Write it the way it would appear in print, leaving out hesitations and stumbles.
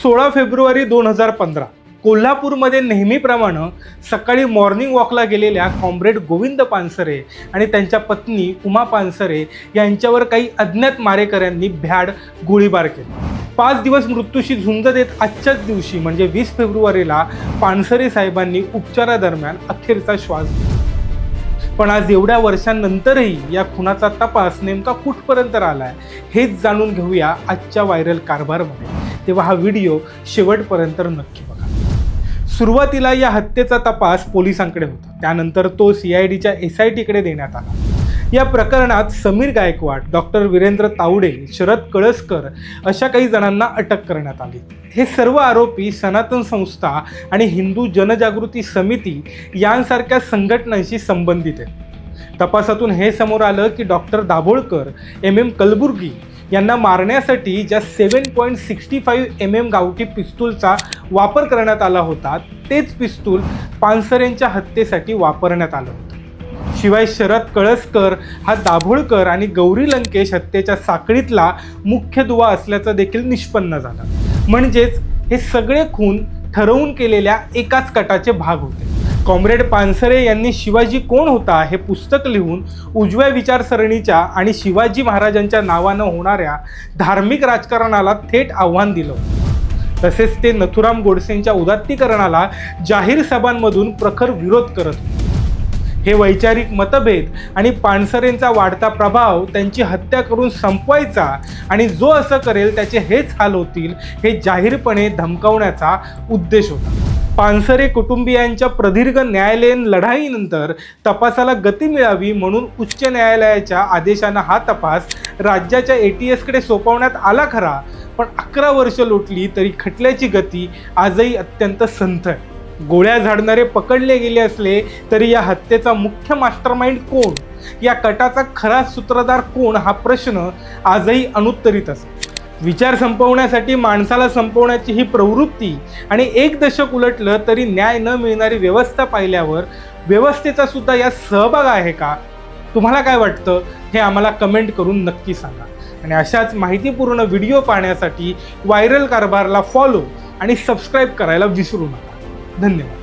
16 February 2015 कोल्हापूरमध्ये नेहमीप्रमाणे सकाळी मॉर्निंग वॉकला गेलेल्या कॉम्रेड गोविंद पानसरे आणि त्यांच्या पत्नी उमा पानसरे यांच्यावर काही अज्ञात मारेकऱ्यांनी भ्याड गोळीबार केला। 5 दिवस मृत्यूशी झुंज देत आजच्याच दिवशी म्हणजे 20 फेब्रुवारीला पानसरे साहेबांनी उपचारादरम्यान अखेरचा श्वास घेतला। पण आज एवढ्या वर्षांनंतरही या खुनाचा तपास नेमका कुठपर्यंत आलाय हेच जाणून घेऊया आजच्या व्हायरल कारभारमध्ये। तेव्हा हा व्हिडिओ शेवटपर्यंत नक्की बघा। सुरुवातीला या हत्येचा तपास पोलिसांकडे होता, त्यानंतर तो CIDच्या SITकडे देण्यात आला। या प्रकरणात समीर गायकवाड, डॉक्टर वीरेंद्र तावडे, शरद कळसकर अशा काही जणांना अटक करण्यात आली। हे सर्व आरोपी सनातन संस्था आणि हिंदू जनजागृती समिती यांसारख्या संघटनांशी संबंधित आहेत। तपासातून हे समोर आलं की डॉक्टर दाभोळकर, MM कलबुर्गी यांना मारण्यासाठी ज्या 7.65 mm गावठी पिस्तूलचा वापर करण्यात आला होता तेच पिस्तूल पानसरेंच्या हत्येसाठी वापरण्यात आलं होतं। शिवाय शरद कळसकर हा दाभोळकर आणि गौरी लंकेश हत्येच्या साखळीतला मुख्य दुवा असल्याचं देखील निष्पन्न झालं। म्हणजेच हे सगळे खून ठरवून केलेल्या एकाच कटाचे भाग होते। कॉम्रेड पानसरे यांनी शिवाजी कोण होता हे पुस्तक लिहून उजव्या विचारसरणीच्या आणि शिवाजी महाराजांच्या नावानं होणाऱ्या धार्मिक राजकारणाला थेट आव्हान दिलं। तसेच ते नथुराम गोडसेंच्या उदात्तीकरणाला जाहीर सभांमधून प्रखर विरोध करत होते। हे वैचारिक मतभेद आणि पानसरेंचा वाढता प्रभाव त्यांची हत्या करून संपवायचा आणि जो असं करेल त्याचे हेच हाल होतील हे जाहीरपणे धमकावण्याचा उद्देश होता। पानसरे कुटुंबियांच्या प्रदीर्घ न्यायालयीन लढाईनंतर तपासाला गती मिळावी म्हणून उच्च न्यायालयाच्या आदेशानं हा तपास राज्याच्या ATSकडे सोपवण्यात आला खरा, पण 11 वर्ष लोटली तरी खटल्याची गती आजही अत्यंत संथ आहे। गोळ्या झाडणारे पकडले गेले असले तरी या हत्येचा मुख्य मास्टरमाइंड कोण, या कटाचा खरा सूत्रधार कोण हा प्रश्न आजही अनुत्तरित असतो। विचार संपवण्यासाठी माणसाला संपवण्याची ही प्रवृत्ती आणि 1 दशक उलटलं तरी न्याय न मिळणारी व्यवस्था पाहिल्यावर व्यवस्थेचा सुद्धा यात सहभाग आहे का? तुम्हाला काय वाटतं हे आम्हाला कमेंट करून नक्की सांगा। आणि अशाच माहितीपूर्ण व्हिडिओ पाहण्यासाठी व्हायरल कारभारला फॉलो आणि सबस्क्राईब करायला विसरू नका। धन्यवाद।